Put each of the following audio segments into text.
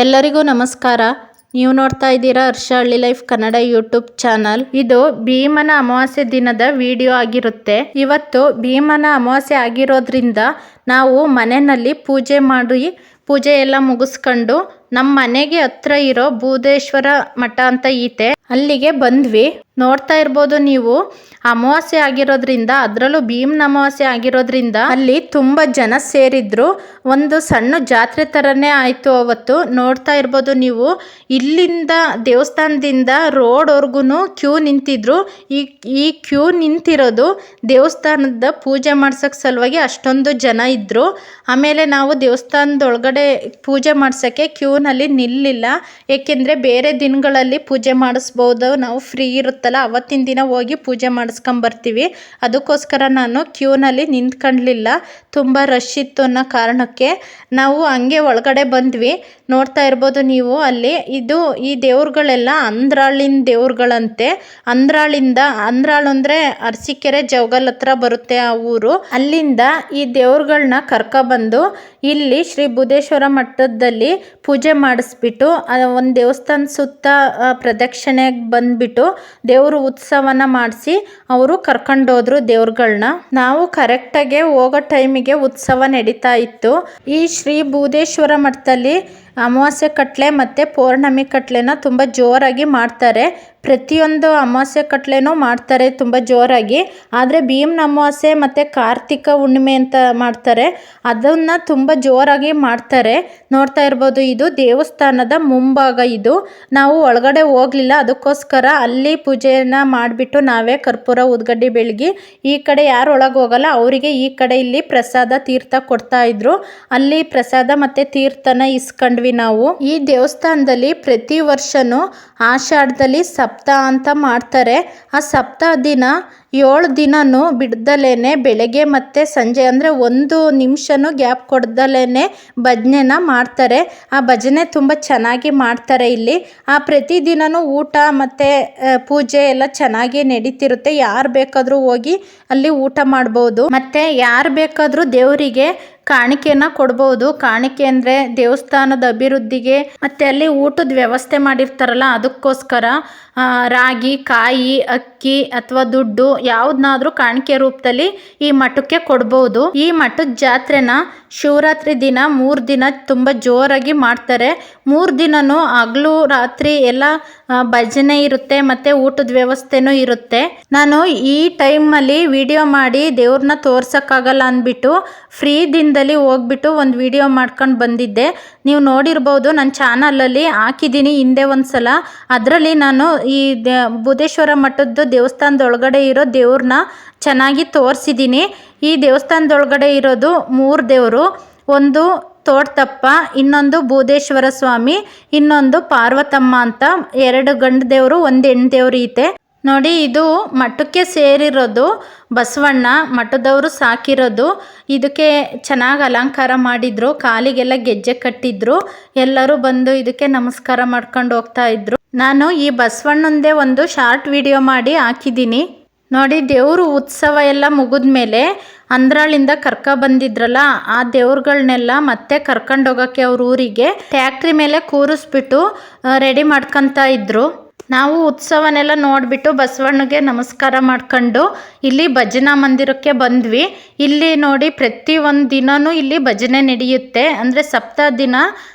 ಎಲ್ಲರಿಗೂ ನಮಸ್ಕಾರ. ನೀವು ನೋಡ್ತಾ ಇದ್ದೀರಾ ಹರ್ಷಹಳ್ಳಿ ಲೈಫ್ ಕನ್ನಡ ಯೂಟ್ಯೂಬ್ ಚಾನಲ್. ಇದು ಭೀಮನ ಅಮಾವಾಸ್ಯೆ ದಿನದ ವಿಡಿಯೋ ಆಗಿರುತ್ತೆ. ಇವತ್ತು ಭೀಮನ ಅಮಾವಾಸ್ಯೆ ಆಗಿರೋದ್ರಿಂದ ನಾವು ಮನೆಯಲ್ಲಿ ಪೂಜೆ ಎಲ್ಲ ಮುಗಿಸ್ಕೊಂಡು ನಮ್ಮ ಮನೆಗೆ ಹತ್ರ ಇರೋ ಬೂದೇಶ್ವರ ಮಠ ಅಂತ ಐತೆ, ಅಲ್ಲಿಗೆ ಬಂದ್ವಿ. ನೋಡ್ತಾ ಇರ್ಬೋದು ನೀವು, ಅಮಾವಾಸ್ಯೆ ಆಗಿರೋದ್ರಿಂದ, ಅದರಲ್ಲೂ ಭೀಮನ ಅಮಾವಾಸ್ಯೆ ಆಗಿರೋದ್ರಿಂದ ಅಲ್ಲಿ ತುಂಬ ಜನ ಸೇರಿದ್ರು. ಒಂದು ಸಣ್ಣ ಜಾತ್ರೆ ಥರನೇ ಆಯಿತು ಅವತ್ತು. ನೋಡ್ತಾ ಇರ್ಬೋದು ನೀವು, ಇಲ್ಲಿಂದ ದೇವಸ್ಥಾನದಿಂದ ರೋಡ್ವರೆಗೂ ಕ್ಯೂ ನಿಂತಿದ್ರು. ಈ ಕ್ಯೂ ನಿಂತಿರೋದು ದೇವಸ್ಥಾನದ ಪೂಜೆ ಮಾಡ್ಸೋಕ್ಕೆ ಸಲುವಾಗಿ ಅಷ್ಟೊಂದು ಜನ ಇದ್ದರು. ಆಮೇಲೆ ನಾವು ದೇವಸ್ಥಾನದೊಳಗಡೆ ಪೂಜೆ ಮಾಡ್ಸೋಕ್ಕೆ ಕ್ಯೂನಲ್ಲಿ ನಿಲ್ಲಿಲ್ಲ, ಏಕೆಂದರೆ ಬೇರೆ ದಿನಗಳಲ್ಲಿ ಪೂಜೆ ಮಾಡಿಸ್ಬೋದು, ನಾವು ಫ್ರೀ ಇರುತ್ತಲ್ಲ ಅವತ್ತಿನ ದಿನ ಹೋಗಿ ಪೂಜೆ ಮಾಡಿಸ್ಕೊಂಬರ್ತೀವಿ. ಅದಕ್ಕೋಸ್ಕರ ನಾನು ಕ್ಯೂನಲ್ಲಿ ನಿಂತ್ಕೊಳ್ಳಲಿಲ್ಲ, ತುಂಬ ರಶ್ ಇತ್ತು ಅನ್ನೋ ಕಾರಣಕ್ಕೆ ನಾವು ಹಂಗೆ ಒಳಗಡೆ ಬಂದ್ವಿ. ನೋಡ್ತಾ ಇರ್ಬೋದು ನೀವು, ಅಲ್ಲಿ ಈ ದೇವ್ರುಗಳೆಲ್ಲ ಅಂದ್ರಾಳಿನ ದೇವ್ರುಗಳಂತೆ. ಅಂದ್ರಾಳು ಅಂದರೆ ಅರಸೀಕೆರೆ ಜವಗಲ್ ಹತ್ರ ಬರುತ್ತೆ ಆ ಊರು. ಅಲ್ಲಿಂದ ಈ ದೇವ್ರುಗಳನ್ನ ಕರ್ಕೊಬಂದು ಇಲ್ಲಿ ಶ್ರೀ ಬೂದೇಶ್ವರ ಮಠದಲ್ಲಿ ಪೂಜೆ ಮಾಡಿಸ್ಬಿಟ್ಟು ಒಂದು ದೇವಸ್ಥಾನ ಸುತ್ತ ಪ್ರದಕ್ಷಿಣೆಗೆ ಬಂದ್ಬಿಟ್ಟು ದೇವರು ಉತ್ಸವನ ಮಾಡಿಸಿ ಅವರು ಕರ್ಕೊಂಡೋದ್ರು ದೇವ್ರುಗಳನ್ನ. ನಾವು ಕರೆಕ್ಟಾಗಿ ಹೋಗೋ ಟೈಮಿಗೆ ಉತ್ಸವ ನಡೀತಾ ಇತ್ತು. ಈ ಶ್ರೀ ಬೂದೇಶ್ವರ ಮಠದಲ್ಲಿ ಅಮಾವಾಸ್ಯೆ ಕಟ್ಲೆ ಮತ್ತು ಪೌರ್ಣಮಿ ಕಟ್ಲೆನ ತುಂಬ ಜೋರಾಗಿ ಮಾಡ್ತಾರೆ. ಪ್ರತಿಯೊಂದು ಅಮಾವಾಸ್ಯೆ ಕಟ್ಲೆನೂ ಮಾಡ್ತಾರೆ ತುಂಬ ಜೋರಾಗಿ. ಆದರೆ ಭೀಮನ ಅಮಾವಾಸ್ಯೆ ಮತ್ತು ಕಾರ್ತಿಕ ಹುಣ್ಣಿಮೆ ಅಂತ ಮಾಡ್ತಾರೆ, ಅದನ್ನು ತುಂಬ ಜೋರಾಗಿ ಮಾಡ್ತಾರೆ. ನೋಡ್ತಾ ಇರ್ಬೋದು, ಇದು ದೇವಸ್ಥಾನದ ಮುಂಭಾಗ. ಇದು ನಾವು ಒಳಗಡೆ ಹೋಗಲಿಲ್ಲ, ಅದಕ್ಕೋಸ್ಕರ ಅಲ್ಲಿ ಪೂಜೆಯನ್ನು ಮಾಡಿಬಿಟ್ಟು ನಾವೇ ಕರ್ಪೂರ ಉದ್ಗಡ್ಡಿ ಬೆಳಗಿ ಈ ಕಡೆ ಯಾರು ಒಳಗೆ ಹೋಗಲ್ಲ ಅವರಿಗೆ ಈ ಕಡೆ ಇಲ್ಲಿ ಪ್ರಸಾದ ತೀರ್ಥ ಕೊಡ್ತಾ ಇದ್ರು. ಅಲ್ಲಿ ಪ್ರಸಾದ ಮತ್ತು ತೀರ್ಥನ ಇಸ್ಕೊಂಡ್ವಿ ನಾವು. ಈ ದೇವಸ್ಥಾನದಲ್ಲಿ ಪ್ರತಿ ವರ್ಷನೂ ಆಷಾಢದಲ್ಲಿ ಸಪ್ತಾಹ ಅಂತ ಮಾಡ್ತಾರೆ. ಆ ಸಪ್ತಾಹ ದಿನ 7 ದಿನನೂ ಬಿಡ್ದಲೇನೆ ಬೆಳಗ್ಗೆ ಮತ್ತು ಸಂಜೆ ಅಂದರೆ 1 ನಿಮಿಷನೂ ಗ್ಯಾಪ್ ಕೊಡ್ದಲೇನೆ ಭಜನೆನ ಮಾಡ್ತಾರೆ. ಆ ಭಜನೆ ತುಂಬ ಚೆನ್ನಾಗಿ ಮಾಡ್ತಾರೆ ಇಲ್ಲಿ. ಪ್ರತಿದಿನವೂ ಊಟ ಮತ್ತು ಪೂಜೆ ಎಲ್ಲ ಚೆನ್ನಾಗಿ ನಡೀತಿರುತ್ತೆ. ಯಾರು ಬೇಕಾದರೂ ಹೋಗಿ ಅಲ್ಲಿ ಊಟ ಮಾಡ್ಬೋದು, ಮತ್ತು ಯಾರು ಬೇಕಾದರೂ ದೇವರಿಗೆ ಕಾಣಿಕೆನ ಕೊಡ್ಬೋದು. ಕಾಣಿಕೆ ಅಂದರೆ ದೇವಸ್ಥಾನದ ಅಭಿವೃದ್ಧಿಗೆ ಮತ್ತು ಅಲ್ಲಿ ಊಟದ ವ್ಯವಸ್ಥೆ ಮಾಡಿರ್ತಾರಲ್ಲ ಅದಕ್ಕೋಸ್ಕರ ರಾಗಿ, ಕಾಯಿ, ಅಕ್ಕಿ ಅಥವಾ ದುಡ್ಡು ಯಾವುದನ್ನಾದ್ರೂ ಕಾಣಿಕೆ ರೂಪದಲ್ಲಿ ಈ ಮಠಕ್ಕೆ ಕೊಡ್ಬೋದು. ಈ ಮಠದ ಜಾತ್ರೆನ ಶಿವರಾತ್ರಿ ದಿನ 3 ದಿನ ತುಂಬ ಜೋರಾಗಿ ಮಾಡ್ತಾರೆ. 3 ದಿನನೂ ಹಗಲು ರಾತ್ರಿ ಎಲ್ಲ ಭಜನೆ ಇರುತ್ತೆ ಮತ್ತು ಊಟದ ವ್ಯವಸ್ಥೆನೂ ಇರುತ್ತೆ. ನಾನು ಈ ಟೈಮಲ್ಲಿ ವಿಡಿಯೋ ಮಾಡಿ ದೇವ್ರನ್ನ ತೋರ್ಸೋಕ್ಕಾಗಲ್ಲ ಅಂದ್ಬಿಟ್ಟು ಫ್ರೀ ದಿನದಲ್ಲಿ ಹೋಗ್ಬಿಟ್ಟು ಒಂದು ವಿಡಿಯೋ ಮಾಡ್ಕೊಂಡು ಬಂದಿದ್ದೆ. ನೀವು ನೋಡಿರ್ಬೋದು, ನನ್ನ ಚಾನಲಲ್ಲಿ ಹಾಕಿದ್ದೀನಿ ಹಿಂದೆ ಒಂದು ಸಲ. ಅದರಲ್ಲಿ ನಾನು ಈ ಬೂದೇಶ್ವರ ಮಠದ್ದು ದೇವಸ್ಥಾನದೊಳಗಡೆ ಇರೋ ದೇವ್ರನ್ನ ಚೆನ್ನಾಗಿ ತೋರಿಸಿದ್ದೀನಿ. ಈ ದೇವಸ್ಥಾನದೊಳಗಡೆ ಇರೋದು 3 ದೇವರು. ಒಂದು ತೋಟದಪ್ಪ, ಇನ್ನೊಂದು ಬೂದೇಶ್ವರ ಸ್ವಾಮಿ, ಇನ್ನೊಂದು ಪಾರ್ವತಮ್ಮ ಅಂತ 2 ಗಂಡು ದೇವರು, 1 ಹೆಣ್ಣು ದೇವರು ಐತೆ ನೋಡಿ. ಇದು ಮಠಕ್ಕೆ ಸೇರಿರೋದು ಬಸವಣ್ಣ, ಮಠದವರು ಸಾಕಿರೋದು. ಇದಕ್ಕೆ ಚೆನ್ನಾಗಿ ಅಲಂಕಾರ ಮಾಡಿದ್ರು, ಕಾಲಿಗೆಲ್ಲ ಗೆಜ್ಜೆ ಕಟ್ಟಿದ್ರು. ಎಲ್ಲರೂ ಬಂದು ಇದಕ್ಕೆ ನಮಸ್ಕಾರ ಮಾಡ್ಕೊಂಡು ಹೋಗ್ತಾ ಇದ್ರು. ನಾನು ಈ ಬಸವಣ್ಣಂದೇ ಒಂದು ಶಾರ್ಟ್ ವಿಡಿಯೋ ಮಾಡಿ ಹಾಕಿದ್ದೀನಿ ನೋಡಿ. ದೇವರು ಉತ್ಸವ ಎಲ್ಲ ಮುಗಿದ್ಮೇಲೆ ಅಂದ್ರಾಳಿಂದ ಬಂದಿದ್ರಲ್ಲ ಆ ದೇವ್ರುಗಳನ್ನೆಲ್ಲ ಮತ್ತೆ ಕರ್ಕೊಂಡೋಗೋಕ್ಕೆ ಅವ್ರ ಊರಿಗೆ ಟ್ಯಾಕ್ಟ್ರಿ ಮೇಲೆ ಕೂರಿಸ್ಬಿಟ್ಟು ರೆಡಿ ಮಾಡ್ಕೊತಾ ಇದ್ರು. ನಾವು ಉತ್ಸವನೆಲ್ಲ ನೋಡಿಬಿಟ್ಟು ಬಸವಣ್ಣಗೆ ನಮಸ್ಕಾರ ಮಾಡ್ಕೊಂಡು ಇಲ್ಲಿ ಭಜನಾ ಮಂದಿರಕ್ಕೆ ಬಂದ್ವಿ. ಇಲ್ಲಿ ನೋಡಿ, ಪ್ರತಿಯೊಂದು ದಿನವೂ ಇಲ್ಲಿ ಭಜನೆ ನಡೆಯುತ್ತೆ. ಅಂದರೆ ಸಪ್ತಾಹ ದಿನ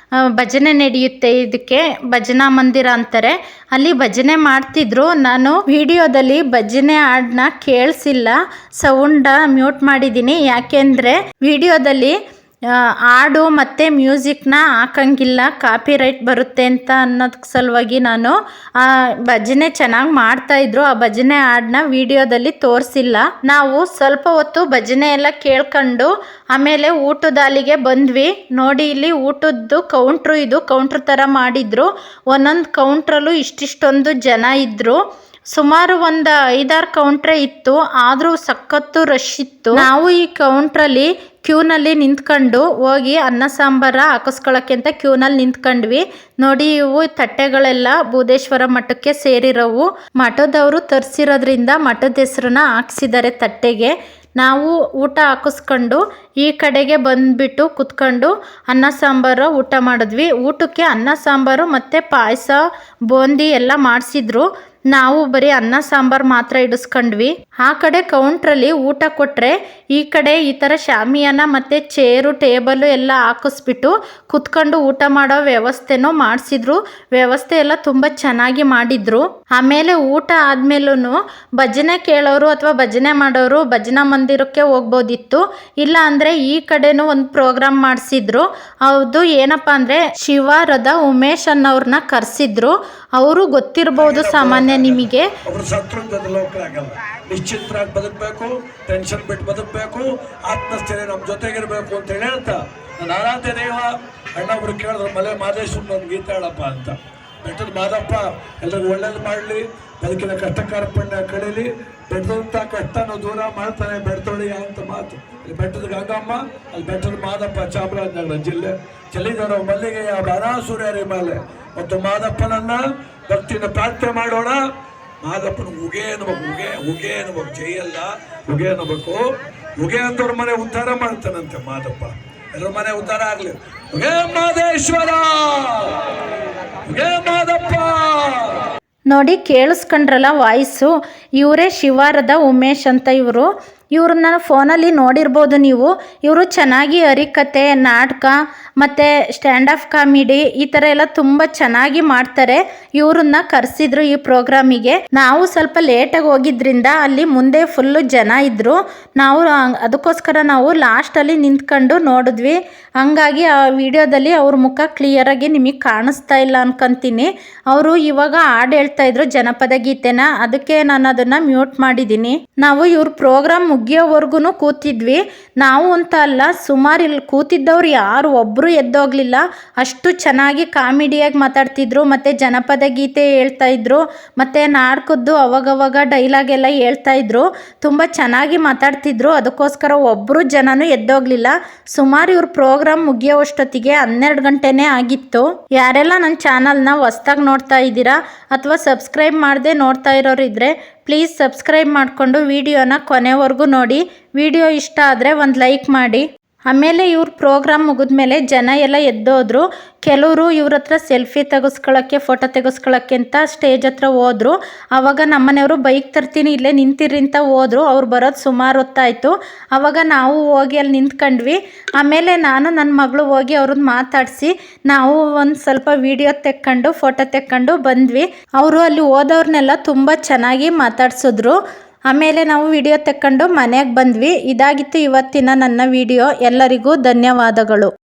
ಭಜನೆ ನಡೆಯುತ್ತೆ. ಇದಕ್ಕೆ ಭಜನಾ ಮಂದಿರ ಅಂತಾರೆ. ಅಲ್ಲಿ ಭಜನೆ ಮಾಡ್ತಿದ್ರು. ನಾನು ವಿಡಿಯೋದಲ್ಲಿ ಭಜನೆ ಹಾಡನ್ನ ಕೇಳಿಸಿಲ್ಲ, ಸೌಂಡ ಮ್ಯೂಟ್ ಮಾಡಿದ್ದೀನಿ. ಯಾಕೆಂದರೆ ವಿಡಿಯೋದಲ್ಲಿ ಹಾಡು ಮತ್ತು ಮ್ಯೂಸಿಕ್ನ ಹಾಕಂಗಿಲ್ಲ, ಕಾಪಿರೈಟ್ ಬರುತ್ತೆ ಅಂತ ಅನ್ನೋದಕ್ಕೆ ಸಲುವಾಗಿ ನಾನು ಭಜನೆ ಚೆನ್ನಾಗಿ ಮಾಡ್ತಾಯಿದ್ರು, ಆ ಭಜನೆ ಹಾಡನ್ನ ವಿಡಿಯೋದಲ್ಲಿ ತೋರಿಸಿಲ್ಲ. ನಾವು ಸ್ವಲ್ಪ ಹೊತ್ತು ಭಜನೆ ಎಲ್ಲ ಕೇಳ್ಕೊಂಡು ಆಮೇಲೆ ಊಟದ ಹಾಲಿಗೆ ಬಂದ್ವಿ ನೋಡಿ. ಇಲ್ಲಿ ಊಟದ್ದು ಕೌಂಟ್ರು, ಇದು ಕೌಂಟ್ರ್ ಥರ ಮಾಡಿದ್ರು. ಒಂದೊಂದು ಕೌಂಟ್ರಲ್ಲೂ ಇಷ್ಟಿಷ್ಟೊಂದು ಜನ ಇದ್ದರು. ಸುಮಾರು ಒಂದು 5-6 ಕೌಂಟ್ರೇ ಇತ್ತು, ಆದರೂ ಸಖತ್ತು ರಶ್ ಇತ್ತು. ನಾವು ಈ ಕೌಂಟ್ರಲ್ಲಿ ಕ್ಯೂನಲ್ಲಿ ನಿಂತ್ಕೊಂಡು ಹೋಗಿ ಅನ್ನ ಸಾಂಬಾರ ಹಾಕಿಸ್ಕೊಳ್ಳೋಕ್ಕೆ ಅಂತ ಕ್ಯೂನಲ್ಲಿ ನಿಂತ್ಕೊಂಡ್ವಿ ನೋಡಿ. ಇವು ತಟ್ಟೆಗಳೆಲ್ಲ ಬೂದೇಶ್ವರ ಮಠಕ್ಕೆ ಸೇರಿರೋವು. ಮಠದವರು ತರಿಸಿರೋದ್ರಿಂದ ಮಠದ ಹೆಸರನ್ನ ಹಾಕ್ಸಿದ್ದಾರೆ ತಟ್ಟೆಗೆ. ನಾವು ಊಟ ಹಾಕಿಸ್ಕೊಂಡು ಈ ಕಡೆಗೆ ಬಂದುಬಿಟ್ಟು ಕುತ್ಕೊಂಡು ಅನ್ನ ಸಾಂಬಾರು ಊಟ ಮಾಡಿದ್ವಿ. ಊಟಕ್ಕೆ ಅನ್ನ ಸಾಂಬಾರು ಮತ್ತು ಪಾಯಸ ಬೂಂದಿ ಎಲ್ಲ ಮಾಡಿಸಿದ್ರು. ನಾವು ಬರೀ ಅನ್ನ ಸಾಂಬಾರು ಮಾತ್ರ ಇಡಿಸ್ಕೊಂಡ್ವಿ. ಆ ಕಡೆ ಕೌಂಟ್ರಲ್ಲಿ ಊಟ ಕೊಟ್ಟರೆ ಈ ಕಡೆ ಈ ಥರ ಶಾಮಿಯಾನ ಮತ್ತು ಚೇರು ಟೇಬಲು ಎಲ್ಲ ಹಾಕಿಸ್ಬಿಟ್ಟು ಕುತ್ಕೊಂಡು ಊಟ ಮಾಡೋ ವ್ಯವಸ್ಥೆನೂ ಮಾಡಿಸಿದ್ರು. ವ್ಯವಸ್ಥೆ ಎಲ್ಲ ತುಂಬ ಚೆನ್ನಾಗಿ ಮಾಡಿದ್ರು. ಆಮೇಲೆ ಊಟ ಆದ್ಮೇಲೂ ಭಜನೆ ಕೇಳೋರು ಅಥವಾ ಭಜನೆ ಮಾಡೋರು ಭಜನಾ ಮಂದಿರಕ್ಕೆ ಹೋಗ್ಬೋದಿತ್ತು. ಇಲ್ಲ ಅಂದರೆ ಈ ಕಡೆನೂ ಒಂದು ಪ್ರೋಗ್ರಾಮ್ ಮಾಡಿಸಿದ್ರು. ಅದು ಏನಪ್ಪ ಅಂದರೆ ಶಿವಾರದ ಉಮೇಶ್ ಅನ್ನೋರನ್ನ ಕರೆಸಿದ್ರು. ಅವರು ಗೊತ್ತಿರ್ಬೋದು ಸಾಮಾನ್ಯ ನಿಮಗೆ. ನಿಶ್ಚಿಂತರಾಗಿ ಬದುಕಬೇಕು, ಟೆನ್ಷನ್ ಬಿಟ್ಟು ಬದುಕಬೇಕು, ಆತ್ಮಸ್ಥೈರ್ಯ ನಮ್ಮ ಜೊತೆಗಿರ್ಬೇಕು ಅಂತ ಹೇಳಿ ಹೇಳ್ತಾ ನಾನು ಆರಾಧ್ಯ ದೇವ ಅಣ್ಣೊಬ್ರು ಕೇಳಿದ್ರು ಮಲೆ ಮಾದೇಶ್ವರ ಒಂದು ಗೀತೆ ಹೇಳಪ್ಪ ಅಂತ. ಬೆಟ್ಟದ ಮಾದಪ್ಪ ಎಲ್ರಿಗೂ ಒಳ್ಳೇದು ಮಾಡಲಿ, ಬದುಕಿನ ಕಷ್ಟ ಕಾರ್ಪಣ್ಯ ಕಳೀಲಿ, ಬೆಟ್ಟದಂತ ಕಷ್ಟನ ದೂರ ಮಾಡ್ತಾನೆ ಬೆಡ್ತೊಳಿಯ ಅಂತ ಮಾತು. ಇಲ್ಲಿ ಬೆಟ್ಟದ ಗಂಗಮ್ಮ, ಅಲ್ಲಿ ಬೆಟ್ಟದ ಮಾದಪ್ಪ ಚಾಮರಾಜನಗರ ಜಿಲ್ಲೆ. ಚಲಿದವರು ಮಲ್ಲಿಗೆಯ ಬಾಣಾಸುರ್ಯರಿ ಮೇಲೆ ಮತ್ತು ಮಾದಪ್ಪನನ್ನ ಭಕ್ತಿನ ಪ್ರಾರ್ಥನೆ ಮಾಡೋಣ. ಮಾದಪ್ಪನ ಉಗೆ ಅನ್ಬೇಕು, ಉಗೆ ಉಗೆ ಅನ್ಬೇಕು, ಜೈಯಲ್ಲ ಉಗೆ ಅನ್ಬೇಕು. ಉಗೆ ಅಂತವ್ರ ಮನೆ ಉದ್ಧಾರ ಮಾಡ್ತಾನಂತೆ ಮಾದಪ್ಪ. ಎಲ್ಲರ ಮನೆ ಉದ್ಧಾರ ಆಗ್ಲಿ. ಉಗೆ ಮಾದೇಶ್ವರ, ಉಗೆ ಮಾದಪ್ಪ. ನೋಡಿ ಕೇಳಿಸ್ಕೊಂಡ್ರಲ್ಲ ವಾಯ್ಸು, ಇವರೇ ಶಿವಾರದ ಉಮೇಶ್ ಅಂತ. ಇವ್ರನ್ನ ಫೋನಲ್ಲಿ ನೋಡಿರ್ಬೋದು ನೀವು. ಇವರು ಚೆನ್ನಾಗಿ ಹರಿಕತೆ, ನಾಟಕ ಮತ್ತು ಸ್ಟ್ಯಾಂಡ್ ಆಫ್ ಕಾಮಿಡಿ ಈ ಥರ ಎಲ್ಲ ತುಂಬ ಚೆನ್ನಾಗಿ ಮಾಡ್ತಾರೆ. ಇವ್ರನ್ನ ಕರೆಸಿದ್ರು ಈ ಪ್ರೋಗ್ರಾಮಿಗೆ. ನಾವು ಸ್ವಲ್ಪ ಲೇಟಾಗಿ ಹೋಗಿದ್ರಿಂದ ಅಲ್ಲಿ ಮುಂದೆ ಫುಲ್ಲು ಜನ ಇದ್ದರು. ನಾವು ಅದಕ್ಕೋಸ್ಕರ ನಾವು ಲಾಸ್ಟಲ್ಲಿ ನಿಂತ್ಕೊಂಡು ನೋಡಿದ್ವಿ. ಹಂಗಾಗಿ ಆ ವಿಡಿಯೋದಲ್ಲಿ ಅವ್ರ ಮುಖ ಕ್ಲಿಯರಾಗಿ ನಿಮಗೆ ಕಾಣಿಸ್ತಾ ಇಲ್ಲ ಅನ್ಕೊಂತೀನಿ. ಅವರು ಇವಾಗ ಹಾಡು ಹೇಳ್ತಾ ಇದ್ರು ಜನಪದ ಗೀತೆನ, ಅದಕ್ಕೆ ನಾನು ಅದನ್ನು ಮ್ಯೂಟ್ ಮಾಡಿದ್ದೀನಿ. ನಾವು ಇವ್ರ ಪ್ರೋಗ್ರಾಮ್ ಮುಗಿಯೋವರೆಗೂ ಕೂತಿದ್ವಿ. ನಾವು ಅಂತ ಅಲ್ಲ, ಸುಮಾರು ಇಲ್ಲಿ ಕೂತಿದ್ದವ್ರು ಯಾರು ಒಬ್ಬರು ಎದ್ದೋಗ್ಲಿಲ್ಲ. ಅಷ್ಟು ಚೆನ್ನಾಗಿ ಕಾಮಿಡಿಯಾಗಿ ಮಾತಾಡ್ತಿದ್ರು, ಮತ್ತು ಜನಪದ ಗೀತೆ ಹೇಳ್ತಾ ಇದ್ರು, ಮತ್ತು ನಾಟಕದ್ದು ಅವಾಗವಾಗ ಡೈಲಾಗ್ ಎಲ್ಲ ಹೇಳ್ತಾ ಇದ್ರು. ತುಂಬ ಚೆನ್ನಾಗಿ ಮಾತಾಡ್ತಿದ್ರು. ಅದಕ್ಕೋಸ್ಕರ ಒಬ್ಬರು ಜನನೂ ಎದ್ದೋಗ್ಲಿಲ್ಲ. ಸುಮಾರು ಇವ್ರ ಪ್ರೋಗ್ರಾಮ್ ಮುಗಿಯೋವಷ್ಟೊತ್ತಿಗೆ 12 ಗಂಟೆನೇ ಆಗಿತ್ತು. ಯಾರೆಲ್ಲ ನನ್ನ ಚಾನಲ್ನ ಹೊಸ್ದಾಗಿ ನೋಡ್ತಾ ಇದ್ದೀರಾ ಅಥವಾ ಸಬ್ಸ್ಕ್ರೈಬ್ ಮಾಡದೆ ನೋಡ್ತಾ ಇರೋರು ಇದ್ದರೆ ಪ್ಲೀಸ್ ಸಬ್ಸ್ಕ್ರೈಬ್ ಮಾಡಿಕೊಂಡು ವಿಡಿಯೋನ ಕೊನೆವರೆಗೂ ನೋಡಿ. ವಿಡಿಯೋ ಇಷ್ಟ ಆದರೆ ಒಂದು ಲೈಕ್ ಮಾಡಿ. ಆಮೇಲೆ ಇವ್ರ ಪ್ರೋಗ್ರಾಮ್ ಮುಗಿದ್ಮೇಲೆ ಜನ ಎಲ್ಲ ಎದ್ದೋದ್ರು. ಕೆಲವರು ಇವ್ರ ಹತ್ರ ಸೆಲ್ಫಿ ತೆಗೆಸ್ಕೊಳ್ಳೋಕ್ಕೆ, ಫೋಟೋ ತೆಗೆಸ್ಕೊಳ್ಳೋಕ್ಕೆ ಅಂತ ಸ್ಟೇಜ್ ಹತ್ರ ಹೋದ್ರು. ಆವಾಗ ನಮ್ಮನೆಯವರು ಬೈಕ್ ತರ್ತೀನಿ ಇಲ್ಲೇ ನಿಂತಿರಿ ಅಂತ ಹೋದ್ರು. ಅವ್ರು ಬರೋದು ಸುಮಾರು ಹೊತ್ತಾಯಿತು. ಆವಾಗ ನಾವು ಹೋಗಿ ಅಲ್ಲಿ ನಿಂತ್ಕೊಂಡ್ವಿ. ಆಮೇಲೆ ನಾನು ನನ್ನ ಮಗಳು ಹೋಗಿ ಅವ್ರನ್ನ ಮಾತಾಡಿಸಿ ನಾವು ಒಂದು ಸ್ವಲ್ಪ ವಿಡಿಯೋ ತೆಕ್ಕೊಂಡು ಫೋಟೋ ತೆಕ್ಕೊಂಡು ಬಂದ್ವಿ. ಅವರು ಅಲ್ಲಿ ಹೋದವ್ರನ್ನೆಲ್ಲ ತುಂಬ ಚೆನ್ನಾಗಿ ಮಾತಾಡ್ಸಿದ್ರು. ಆಮೇಲೆ ನಾವು ವಿಡಿಯೋ ತೆಕ್ಕೊಂಡು ಮನೆಗೆ ಬಂದ್ವಿ. ಇದಾಗಿತ್ತು ಇವತ್ತಿನ ನನ್ನ ವಿಡಿಯೋ. ಎಲ್ಲರಿಗೂ ಧನ್ಯವಾದಗಳು.